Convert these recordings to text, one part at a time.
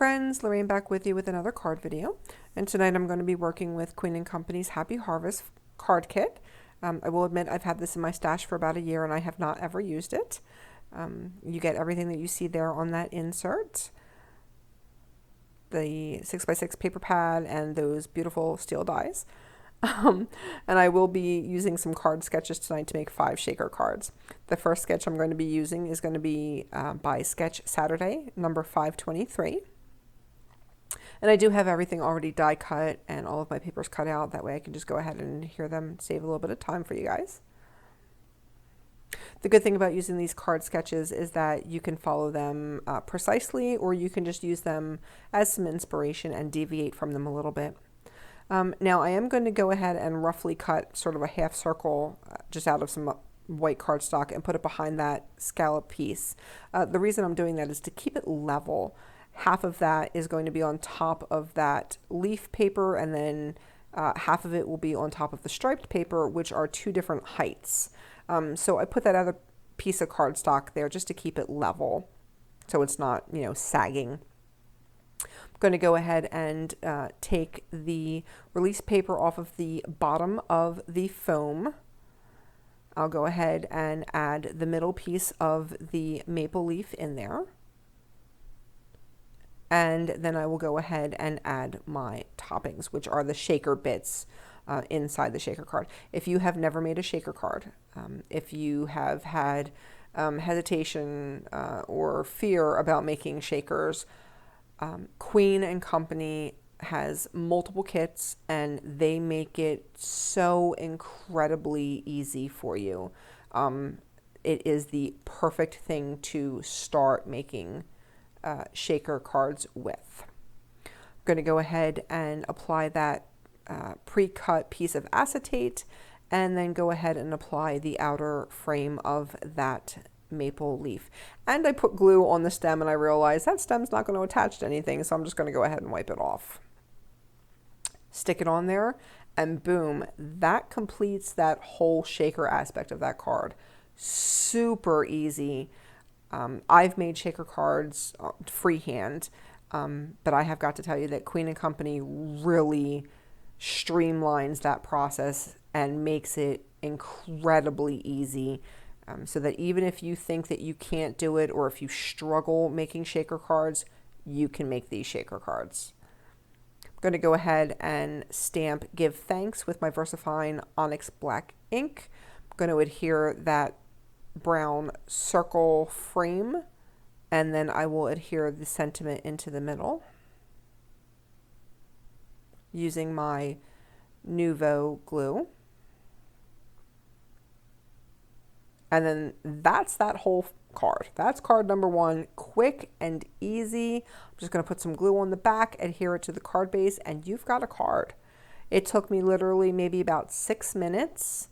friends, Lorraine back with you with another card video. And tonight I'm going to be working with Queen & Company's Happy Harvest card kit. I will admit I've had this in my stash for about a year and I have not ever used it. You get everything that you see there on that insert. The 6x6 paper pad and those beautiful steel dies. And I will be using some card sketches tonight to make 5 shaker cards. The first sketch I'm going to be using is going to be by Sketch Saturday, number 523. And I do have everything already die cut and all of my papers cut out. That way I can just go ahead and adhere them, save a little bit of time for you guys. The good thing about using these card sketches is that you can follow them precisely, or you can just use them as some inspiration and deviate from them a little bit. Now I am going to go ahead and roughly cut sort of a half circle just out of some white cardstock and put it behind that scallop piece. The reason I'm doing that is to keep it level. Half of that is going to be on top of that leaf paper, and then half of it will be on top of the striped paper, which are 2 different heights. So I put that other piece of cardstock there just to keep it level so it's not, sagging. I'm going to go ahead and take the release paper off of the bottom of the foam. I'll go ahead and add the middle piece of the maple leaf in there. And then I will go ahead and add my toppings, which are the shaker bits inside the shaker card. If you have never made a shaker card, if you have had hesitation or fear about making shakers, Queen & Company has multiple kits and they make it so incredibly easy for you. It is the perfect thing to start making shaker cards with. I'm going to go ahead and apply that pre-cut piece of acetate and then go ahead and apply the outer frame of that maple leaf. And I put glue on the stem and I realized that stem's not going to attach to anything, so I'm just going to go ahead and wipe it off. Stick it on there and boom, that completes that whole shaker aspect of that card. Super easy. I've made shaker cards freehand, but I have got to tell you that Queen & Company really streamlines that process and makes it incredibly easy, so that even if you think that you can't do it or if you struggle making shaker cards, you can make these shaker cards. I'm going to go ahead and stamp Give Thanks with my VersaFine Onyx Black ink. I'm going to adhere that brown circle frame, and then I will adhere the sentiment into the middle using my Nuvo glue. And then that's that whole card. That's card number 1, quick and easy. I'm just going to put some glue on the back, adhere it to the card base, and you've got a card. It took me literally maybe about 6 minutes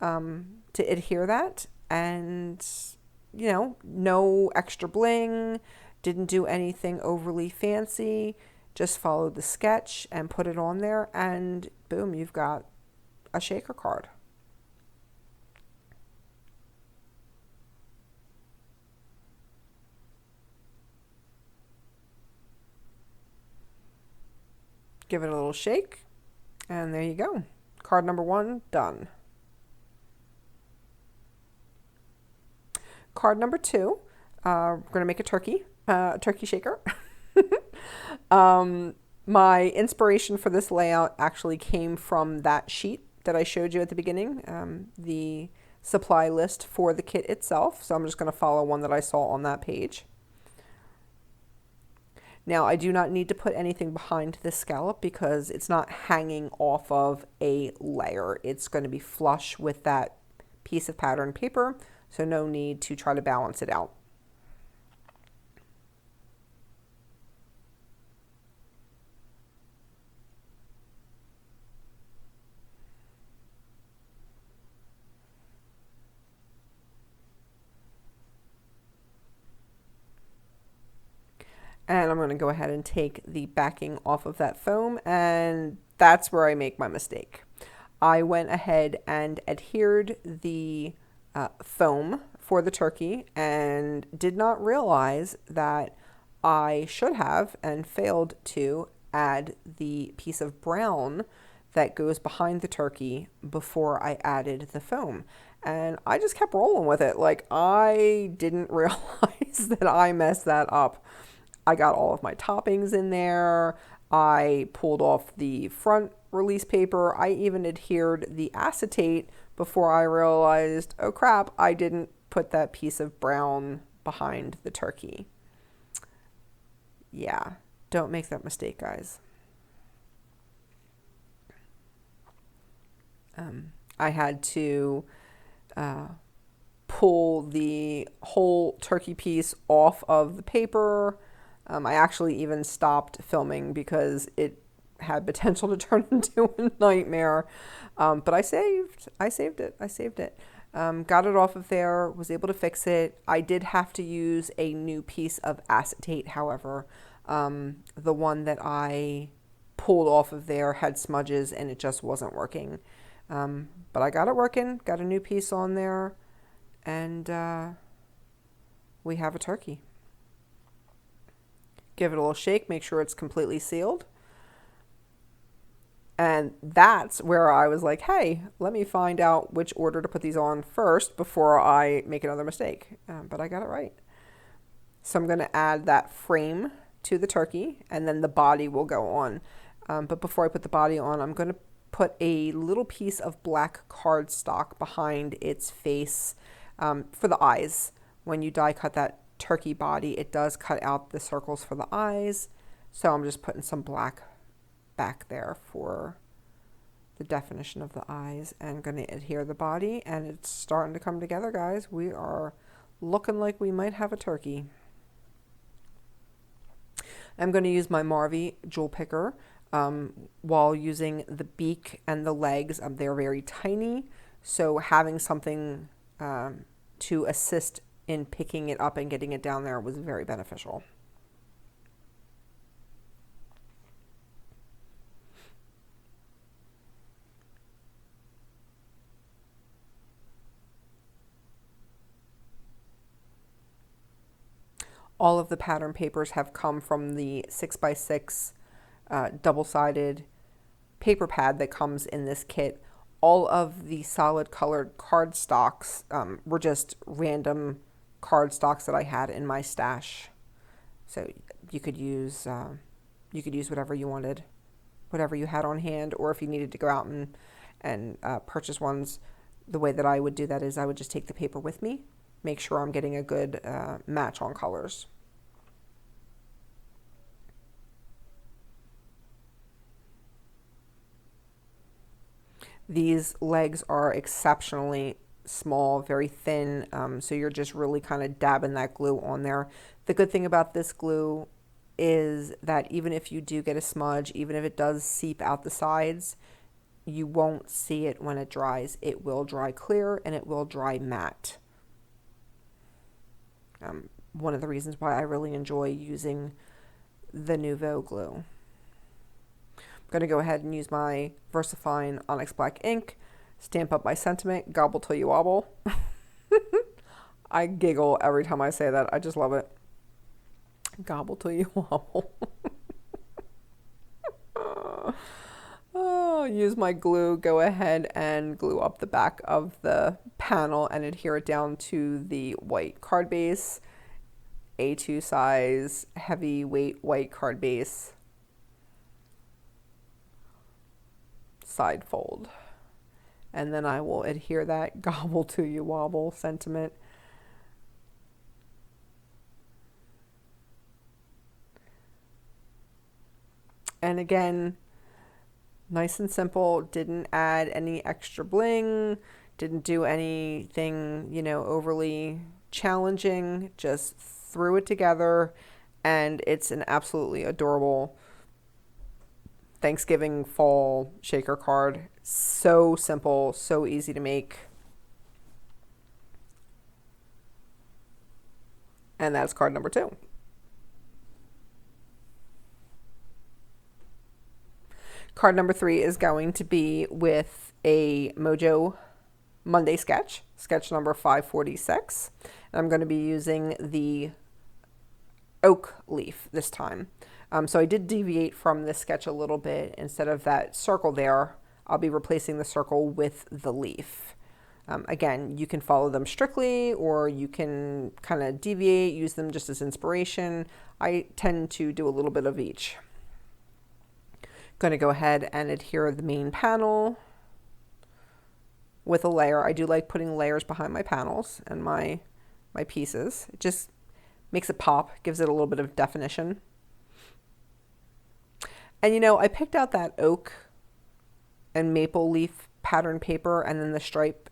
to adhere that. And, no extra bling, didn't do anything overly fancy, just followed the sketch and put it on there, and boom, you've got a shaker card. Give it a little shake, and there you go. Card number 1 done. Card number 2, we're going to make a turkey shaker. My inspiration for this layout actually came from that sheet that I showed you at the beginning, the supply list for the kit itself. So I'm just going to follow one that I saw on that page. Now I do not need to put anything behind this scallop because it's not hanging off of a layer. It's going to be flush with that piece of pattern paper. So no need to try to balance it out. And I'm going to go ahead and take the backing off of that foam, and that's where I make my mistake. I went ahead and adhered the foam for the turkey and did not realize that I should have and failed to add the piece of brown that goes behind the turkey before I added the foam. And I just kept rolling with it. Like, I didn't realize that I messed that up. I got all of my toppings in there. I pulled off the front release paper. I even adhered the acetate before I realized, oh crap, I didn't put that piece of brown behind the turkey. Yeah, don't make that mistake, guys. I had to pull the whole turkey piece off of the paper. I actually even stopped filming because it had potential to turn into a nightmare. But I saved it. Got it off of there, was able to fix it. I did have to use a new piece of acetate, however. The one that I pulled off of there had smudges and it just wasn't working. But I got it working, got a new piece on there, and we have a turkey. Give it a little shake, make sure it's completely sealed. And that's where I was like, hey, let me find out which order to put these on first before I make another mistake. But I got it right. So I'm going to add that frame to the turkey, and then the body will go on. But before I put the body on, I'm going to put a little piece of black cardstock behind its face for the eyes. When you die cut that turkey body, it does cut out the circles for the eyes. So I'm just putting some black back there for the definition of the eyes, and going to adhere the body, and it's starting to come together, guys. We are looking like we might have a turkey. I'm going to use my Marvy jewel picker while using the beak and the legs. They're very tiny, so having something to assist in picking it up and getting it down there was very beneficial. All of the pattern papers have come from the 6x6 double-sided paper pad that comes in this kit. All of the solid colored cardstocks were just random cardstocks that I had in my stash. So you could use whatever you wanted, whatever you had on hand, or if you needed to go out and purchase ones. The way that I would do that is I would just take the paper with me, make sure I'm getting a good match on colors. These legs are exceptionally small, very thin, so you're just really kind of dabbing that glue on there. The good thing about this glue is that even if you do get a smudge, even if it does seep out the sides, you won't see it when it dries. It will dry clear and it will dry matte. One of the reasons why I really enjoy using the Nouveau glue. I'm going to go ahead and use my VersaFine Onyx Black ink, stamp up my sentiment, gobble till you wobble. I giggle every time I say that. I just love it. Gobble till you wobble. Oh, use my glue, go ahead and glue up the back of the panel and adhere it down to the white card base. A2 size, heavyweight white card base. Side fold. And then I will adhere that gobble till you wobble sentiment. And again, nice and simple, didn't add any extra bling, didn't do anything, overly challenging, just threw it together, and it's an absolutely adorable Thanksgiving fall shaker card. So simple, so easy to make. And that's card number 2. Card number 3 is going to be with a Mojo Monday sketch number 546. And I'm going to be using the oak leaf this time. So I did deviate from this sketch a little bit. Instead of that circle there, I'll be replacing the circle with the leaf. Again, you can follow them strictly, or you can kind of deviate, use them just as inspiration. I tend to do a little bit of each. Going to go ahead and adhere the main panel with a layer. I do like putting layers behind my panels and my pieces. It just makes it pop, gives it a little bit of definition. And you know, I picked out that oak and maple leaf pattern paper and then the stripe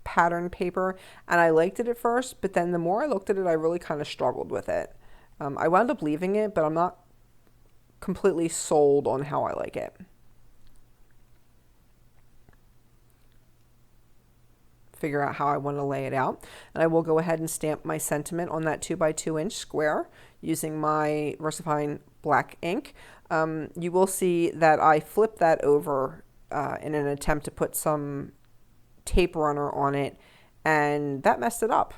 pattern paper, and I liked it at first, but then the more I looked at it, I really kind of struggled with it. I wound up leaving it, but I'm not completely sold on how I like it. Figure out how I want to lay it out, and I will go ahead and stamp my sentiment on that 2x2 inch square using my VersaFine black ink. You will see that I flipped that over in an attempt to put some tape runner on it, and that messed it up.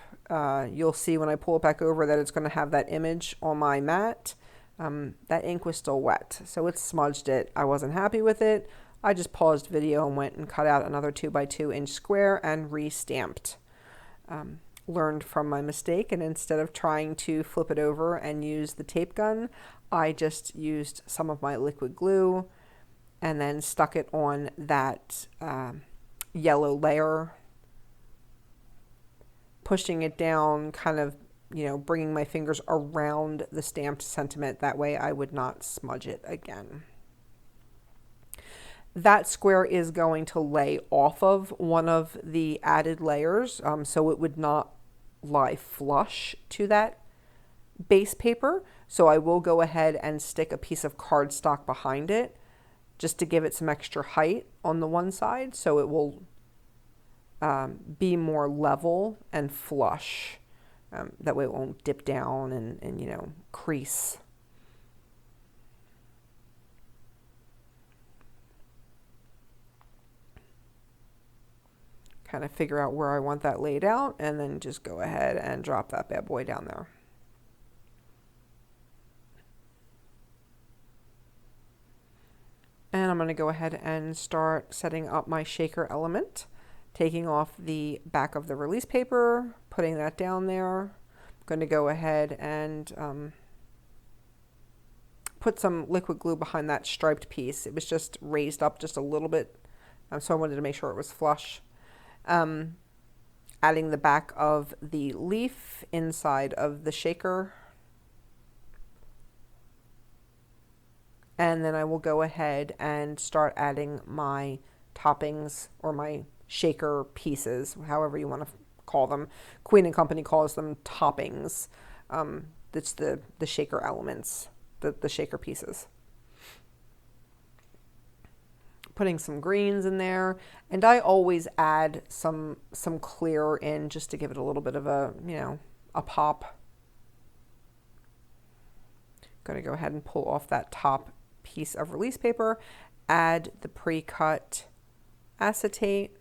You'll see when I pull it back over that it's going to have that image on my mat. That ink was still wet, so it smudged it. I wasn't happy with it. I just paused video and went and cut out another 2x2 inch square and re-stamped. Learned from my mistake, and instead of trying to flip it over and use the tape gun, I just used some of my liquid glue and then stuck it on that yellow layer, pushing it down, kind of, you know, bringing my fingers around the stamped sentiment. That way I would not smudge it again. That square is going to lay off of one of the added layers, so it would not lie flush to that base paper. So I will go ahead and stick a piece of cardstock behind it just to give it some extra height on the one side, so it will be more level and flush. That way it won't dip down and you know, crease. Kind of figure out where I want that laid out, and then just go ahead and drop that bad boy down there. And I'm going to go ahead and start setting up my shaker element, taking off the back of the release paper, putting that down there. I'm going to go ahead and put some liquid glue behind that striped piece. It was just raised up just a little bit, so I wanted to make sure it was flush. Adding the back of the leaf inside of the shaker. And then I will go ahead and start adding my toppings or my shaker pieces, however you want to call them. Queen and Company calls them toppings. That's the shaker elements, the shaker pieces. Putting some greens in there, and I always add some clear in just to give it a little bit of a, you know, a pop. Going to go ahead and pull off that top piece of release paper, add the pre-cut acetate,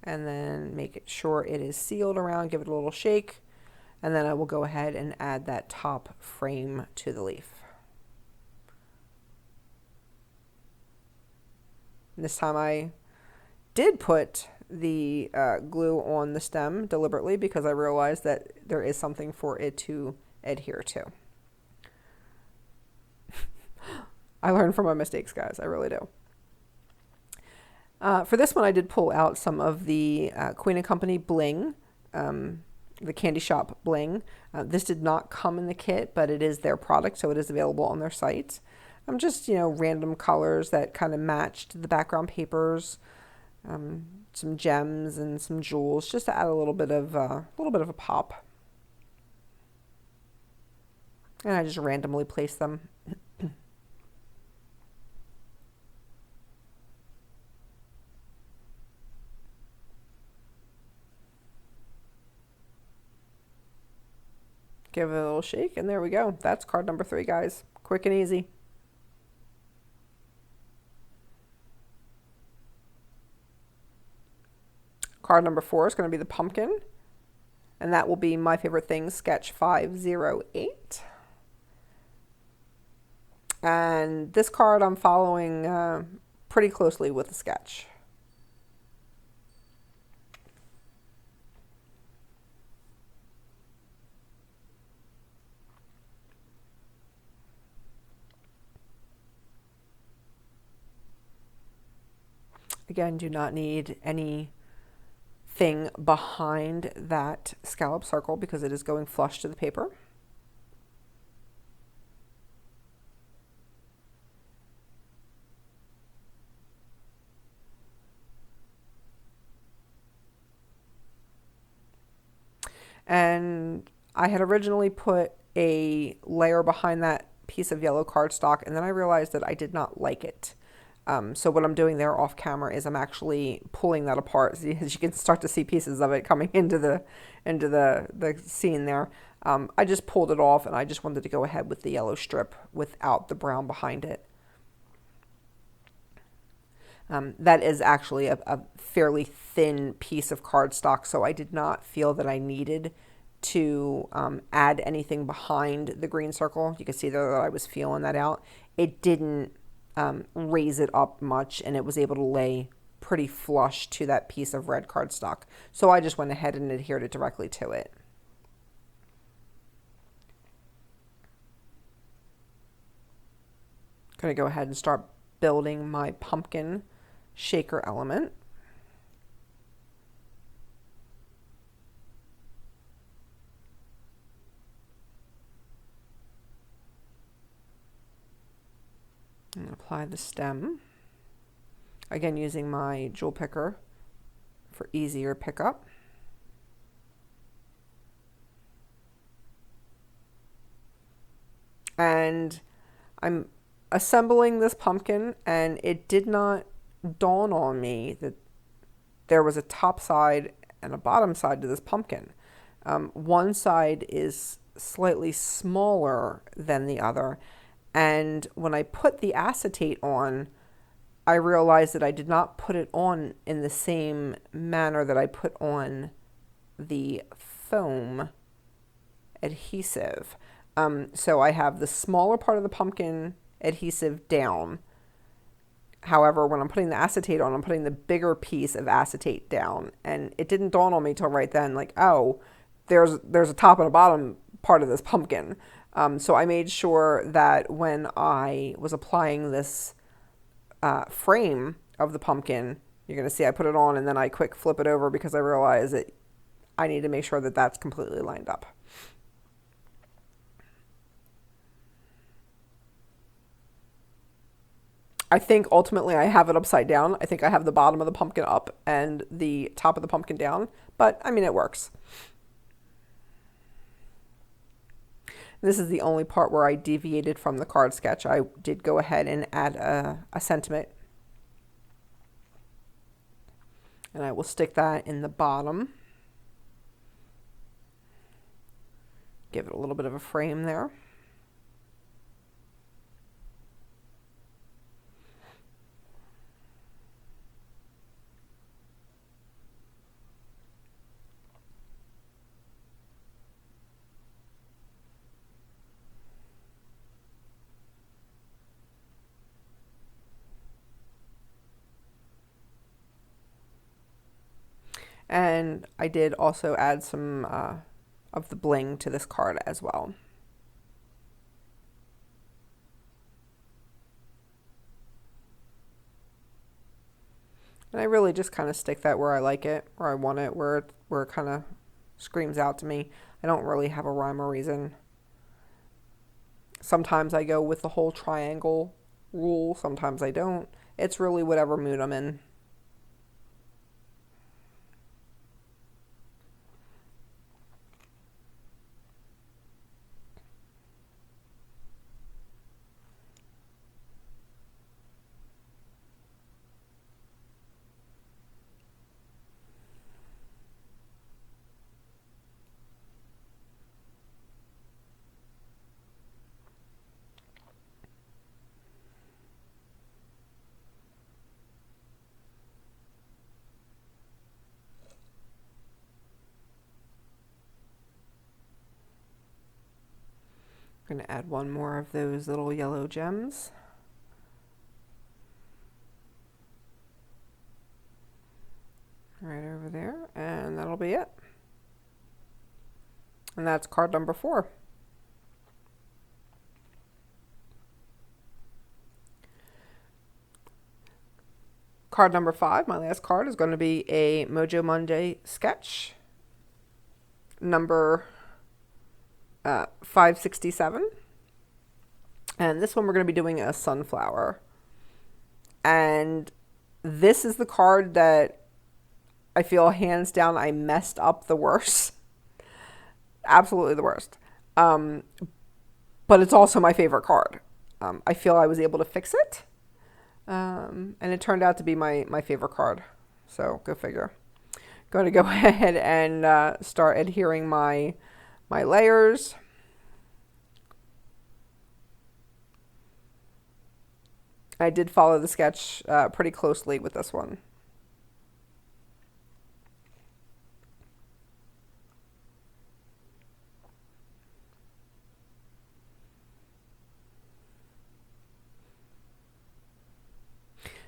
and then make it sure it is sealed around, give it a little shake, and then I will go ahead and add that top frame to the leaf. This time I did put the glue on the stem deliberately because I realized that there is something for it to adhere to. I learn from my mistakes, guys. I really do. For this one, I did pull out some of the Queen and Company bling, the candy shop bling. This did not come in the kit, but it is their product, so it is available on their site. Just, you know, random colors that kind of matched the background papers, some gems and some jewels, just to add a little bit of a pop. And I just randomly place them. Give it a little shake, and there we go. That's card number 3, guys. Quick and easy. Card number 4 is going to be the pumpkin. and that will be My Favorite Things sketch 508. And this card I'm following pretty closely with the sketch. Again, do not need anything behind that scallop circle because it is going flush to the paper. And I had originally put a layer behind that piece of yellow cardstock, and then I realized that I did not like it. So what I'm doing there off camera is I'm actually pulling that apart, so as you can start to see pieces of it coming into the scene there. I just pulled it off, and I just wanted to go ahead with the yellow strip without the brown behind it. That is actually a fairly thin piece of cardstock, so I did not feel that I needed to add anything behind the green circle. You can see there that I was feeling that out. It didn't raise it up much, and it was able to lay pretty flush to that piece of red cardstock. So I just went ahead and adhered it directly to it. I'm going to go ahead and start building my pumpkin shaker element. And apply the stem. Again, using my jewel picker for easier pickup. And I'm assembling this pumpkin, and it did not dawn on me that there was a top side and a bottom side to this pumpkin. One side is slightly smaller than the other, and when I put the acetate on, I realized that I did not put it on in the same manner that I put on the foam adhesive. So I have the smaller part of the pumpkin adhesive down. However, when I'm putting the acetate on, I'm putting the bigger piece of acetate down. And it didn't dawn on me till right then, like, oh, there's a top and a bottom part of this pumpkin. So I made sure that when I was applying this frame of the pumpkin, you're going to see I put it on and then I quick flip it over because I realized that I need to make sure that that's completely lined up. I think ultimately I have it upside down. I think I have the bottom of the pumpkin up and the top of the pumpkin down, but I mean, it works. This is the only part where I deviated from the card sketch. I did go ahead and add a sentiment. And I will stick that in the bottom. Give it a little bit of a frame there. And I did also add some of the bling to this card as well. And I really just kind of stick that where I like it, where I want it, where it kind of screams out to me. I don't really have a rhyme or reason. Sometimes I go with the whole triangle rule, sometimes I don't. It's really whatever mood I'm in. I'm going to add one more of those little yellow gems. Right over there, and that'll be it. And that's card number 4. Card number 5, my last card, is going to be a Mojo Monday sketch, number 567. And this one we're going to be doing a sunflower. And this is the card that I feel hands down I messed up the worst. Absolutely the worst. But it's also my favorite card. I feel I was able to fix it. And it turned out to be my favorite card. So go figure. Going to go ahead and start adhering my layers. I did follow the sketch pretty closely with this one.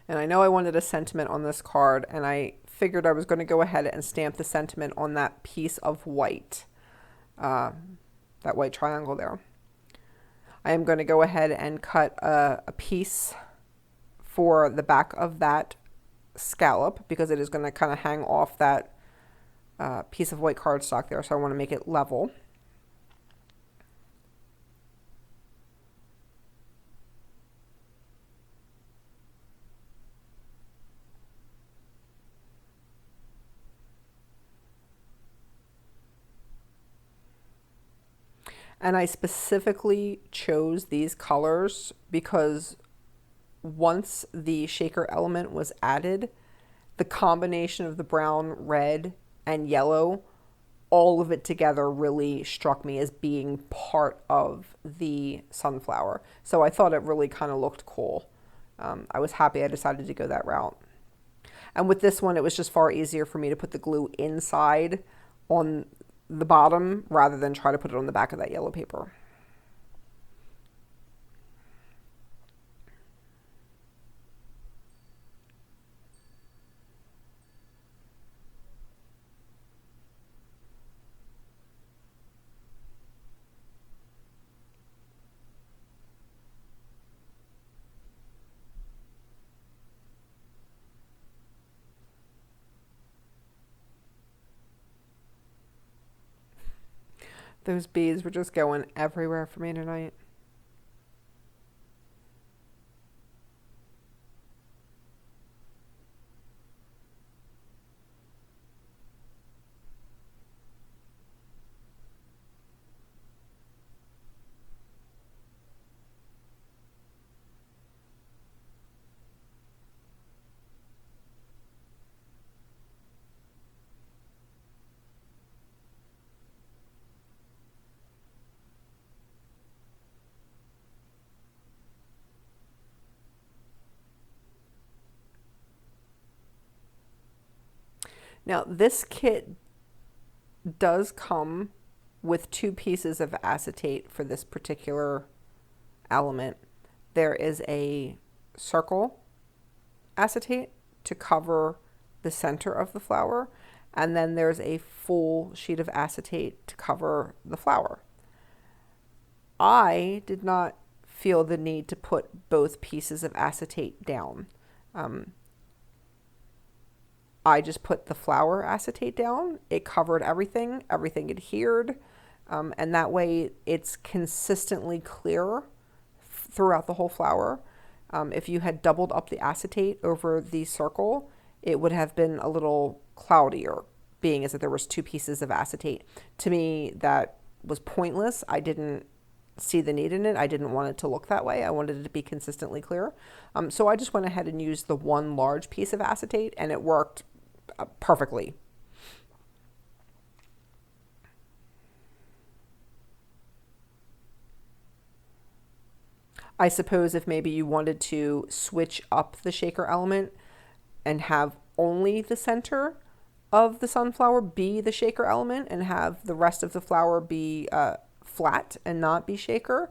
And I know I wanted a sentiment on this card, and I figured I was going to go ahead and stamp the sentiment on that piece of white, that white triangle there. I am going to go ahead and cut a piece for the back of that scallop, because it is going to kind of hang off that piece of white cardstock there, so I want to make it level. And I specifically chose these colors because once the shaker element was added, the combination of the brown, red, and yellow, all of it together really struck me as being part of the sunflower. So I thought it really kind of looked cool. I was happy I decided to go that route. And with this one, it was just far easier for me to put the glue inside on the bottom rather than try to put it on the back of that yellow paper. Those beads were just going everywhere for me tonight. Now, this kit does come with 2 pieces of acetate for this particular element. There is a circle acetate to cover the center of the flower, and then there's a full sheet of acetate to cover the flower. I did not feel the need to put both pieces of acetate down. I just put the flower acetate down. It covered everything. Everything adhered. And that way it's consistently clear throughout the whole flower. If you had doubled up the acetate over the circle, it would have been a little cloudier, being as that there was 2 pieces of acetate. To me, that was pointless. I didn't see the need in it. I didn't want it to look that way. I wanted it to be consistently clear. So I just went ahead and used the one large piece of acetate, and it worked perfectly. I suppose if maybe you wanted to switch up the shaker element and have only the center of the sunflower be the shaker element and have the rest of the flower be flat and not be shaker.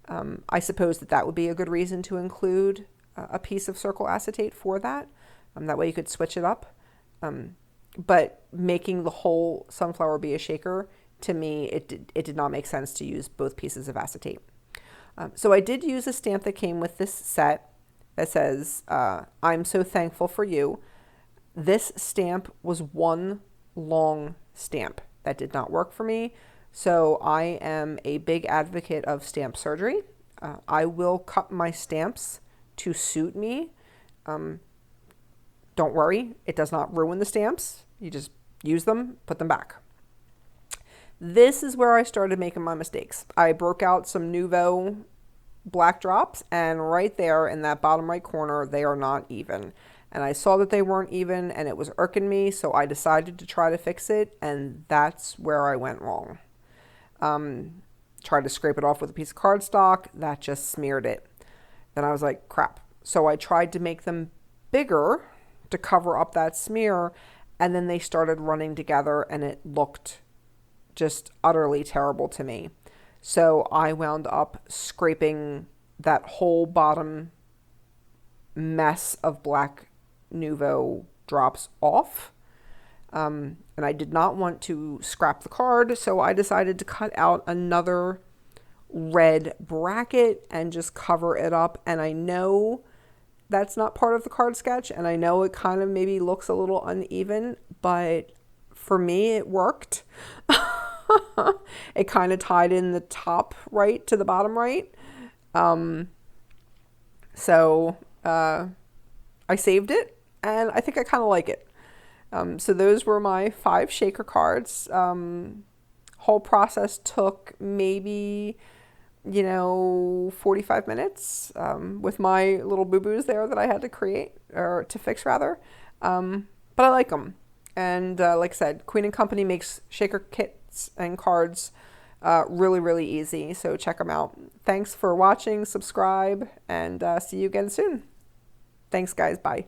I suppose that would be a good reason to include a piece of circle acetate for that. That way you could switch it up. But making the whole sunflower be a shaker, to me, it did not make sense to use both pieces of acetate. So I did use a stamp that came with this set that says, I'm so thankful for you. This stamp was one long stamp. That did not work for me. So I am a big advocate of stamp surgery. I will cut my stamps to suit me. Don't worry, it does not ruin the stamps. You just use them, put them back. This is where I started making my mistakes. I broke out some Nouveau black drops, and right there in that bottom right corner, they are not even. And I saw that they weren't even, and it was irking me, so I decided to try to fix it, and that's where I went wrong. Tried to scrape it off with a piece of cardstock, that just smeared it. Then I was like, crap. So I tried to make them bigger to cover up that smear, and then they started running together, and it looked just utterly terrible to me. So I wound up scraping that whole bottom mess of black Nouveau drops off. And I did not want to scrap the card, so I decided to cut out another red bracket and just cover it up. And I know that's not part of the card sketch, and I know it kind of maybe looks a little uneven, but for me it worked. It kind of tied in the top right to the bottom right. So I saved it, and I think I kind of like it. So those were my 5 shaker cards. Whole process took maybe, 45 minutes with my little boo-boos there that I had to create, or to fix rather. But I like them. And like I said, Queen and Company makes shaker kits and cards really, really easy. So check them out. Thanks for watching, subscribe, and see you again soon. Thanks, guys. Bye.